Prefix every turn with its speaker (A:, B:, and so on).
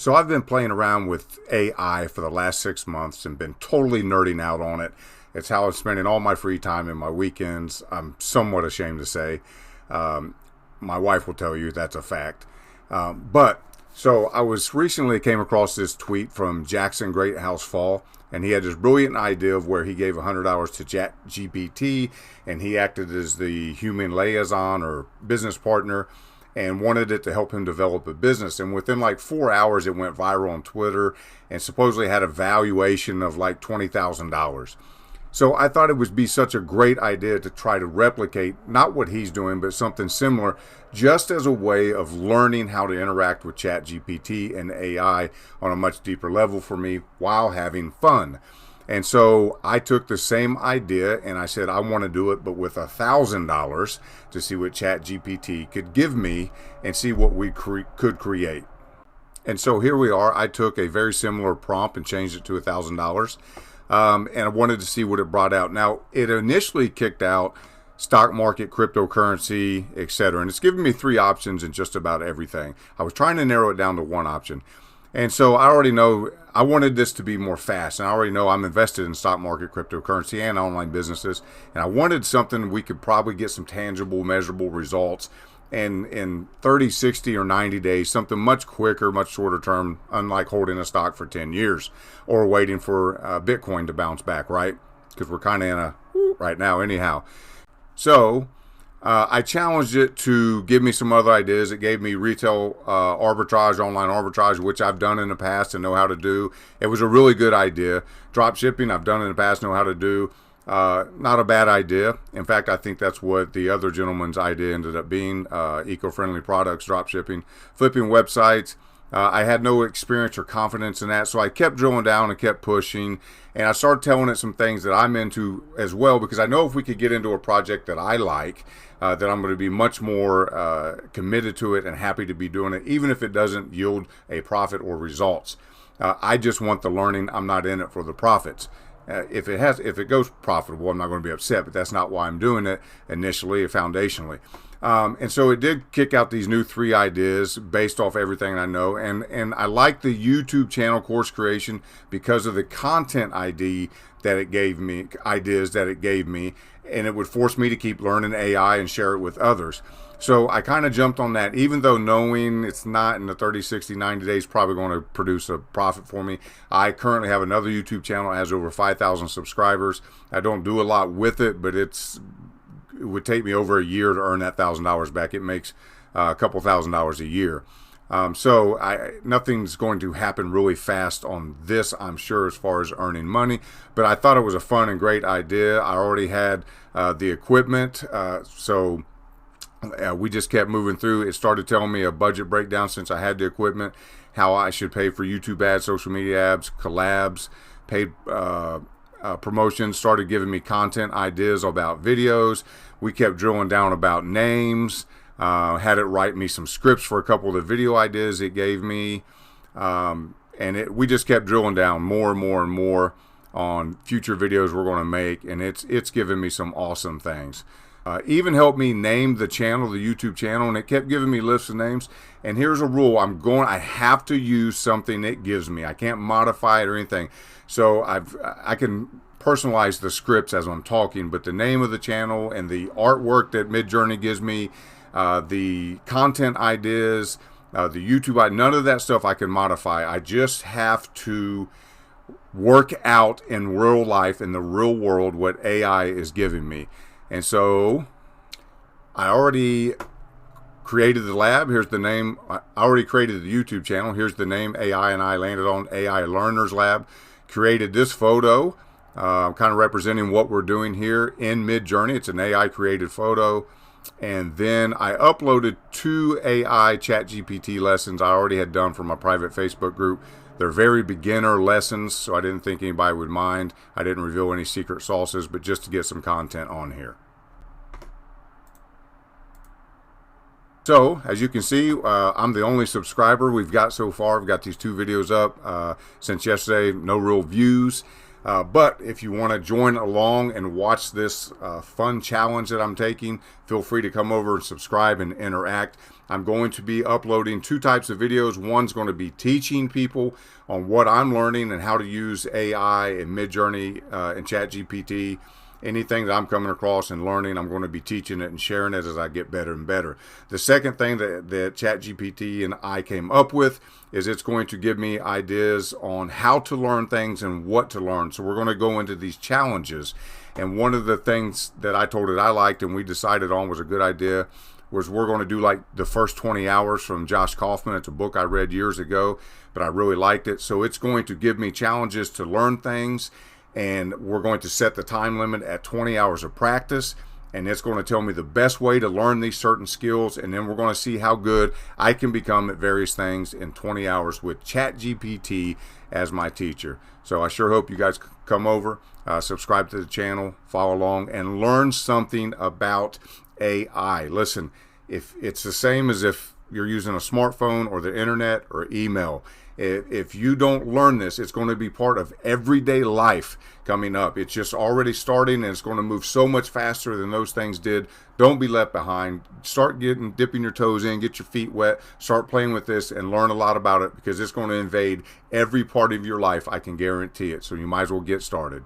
A: So I've been playing around with AI for the last 6 months and been totally nerding out on it. It's how I'm spending all my free time and my weekends. I'm somewhat ashamed to say. Um, my wife will tell you that's a fact. So I was recently came across this tweet from Jackson Greathouse Fall, and he had this brilliant idea of where he gave $100 to ChatGPT, and he acted as the human liaison or business partner, and wanted it to help him develop a business. And within like 4 hours, it went viral on Twitter, and supposedly had a valuation of like $20,000. So I thought it would be such a great idea to try to replicate not what he's doing, but something similar, just as a way of learning how to interact with ChatGPT and AI on a much deeper level for me while having fun. And so I took the same idea and I said, I want to do it, but with $1,000 to see what ChatGPT could give me and see what we could create. And so here we are. I took a very similar prompt and changed it to $1,000. And I wanted to see what it brought out. Now, it initially kicked out stock market, cryptocurrency, etc. And it's given me 3 options in just about everything. I was trying to narrow it down to 1 option. And so I already know I wanted this to be more fast. And I already know I'm invested in stock market, cryptocurrency, and online businesses. And I wanted something we could probably get some tangible, measurable results. And in 30, 60, or 90 days, something much quicker, much shorter term, unlike holding a stock for 10 years or waiting for Bitcoin to bounce back, right? Because we're kind of in a right now anyhow. So I challenged it to give me some other ideas. It gave me retail arbitrage, online arbitrage, which I've done in the past and know how to do. It was a really good idea. Drop shipping, I've done in the past, know how to do. Not a bad idea. In fact, I think that's what the other gentleman's idea ended up being, eco-friendly products, drop shipping, flipping websites. I had no experience or confidence in that, so I kept drilling down and kept pushing, and I started telling it some things that I'm into as well, because I know if we could get into a project that I like, that I'm going to be much more committed to it and happy to be doing it, even if it doesn't yield a profit or results. I just want the learning. I'm not in it for the profits. If it goes profitable, I'm not going to be upset, but that's not why I'm doing it initially or foundationally. And so it did kick out these new 3 ideas based off everything I know. And I like the YouTube channel course creation because of the content ID that it gave me, ideas that it gave me, and it would force me to keep learning AI and share it with others. So I kind of jumped on that, even though knowing it's not in the 30, 60, 90 days probably going to produce a profit for me. I currently have another YouTube channel that has over 5,000 subscribers. I don't do a lot with it, but it would take me over a year to earn that $1,000 back. It makes a couple $1,000s a year. So nothing's going to happen really fast on this, I'm sure, as far as earning money. But I thought it was a fun and great idea. I already had the equipment, so we just kept moving through. It started telling me a budget breakdown since I had the equipment, how I should pay for YouTube ads, social media ads, collabs, paid promotions, started giving me content ideas about videos. We kept drilling down about names, had it write me some scripts for a couple of the video ideas it gave me. We just kept drilling down more and more and more on future videos we're going to make. And it's given me some awesome things. Even helped me name the channel, the YouTube channel, and it kept giving me lists of names. And here's a rule: I have to use something it gives me. I can't modify it or anything. So I can personalize the scripts as I'm talking, but the name of the channel and the artwork that Midjourney gives me, the content ideas, the YouTube, none of that stuff I can modify. I just have to work out in real life, in the real world, what AI is giving me. And so I already created the lab. Here's the name. I already created the YouTube channel. Here's the name AI and I landed on, AI Learners Lab. Created this photo, kind of representing what we're doing here in Midjourney. It's an AI created photo. And then I uploaded 2 AI ChatGPT lessons I already had done for my private Facebook group. They're very beginner lessons, so I didn't think anybody would mind. I didn't reveal any secret sauces, but just to get some content on here. So, as you can see, I'm the only subscriber we've got so far. I've got these 2 videos up since yesterday, no real views. But if you want to join along and watch this fun challenge that I'm taking, feel free to come over and subscribe and interact. I'm going to be uploading 2 types of videos. One's going to be teaching people on what I'm learning and how to use AI and Midjourney and ChatGPT. Anything that I'm coming across and learning, I'm going to be teaching it and sharing it as I get better and better. The second thing that ChatGPT and I came up with is it's going to give me ideas on how to learn things and what to learn. So we're going to go into these challenges. And one of the things that I told it I liked and we decided on was a good idea was we're going to do like the first 20 hours from Josh Kaufman. It's a book I read years ago, but I really liked it. So it's going to give me challenges to learn things. And we're going to set the time limit at 20 hours of practice, and it's going to tell me the best way to learn these certain skills, and then we're going to see how good I can become at various things in 20 hours with ChatGPT as my teacher. So I sure hope you guys come over, subscribe to the channel, follow along, and learn something about AI. Listen, if it's the same as if you're using a smartphone or the internet or email. If you don't learn this, it's going to be part of everyday life coming up. It's just already starting, and it's going to move so much faster than those things did. Don't be left behind. Start dipping your toes in, get your feet wet, start playing with this, and learn a lot about it because it's going to invade every part of your life. I can guarantee it. So you might as well get started.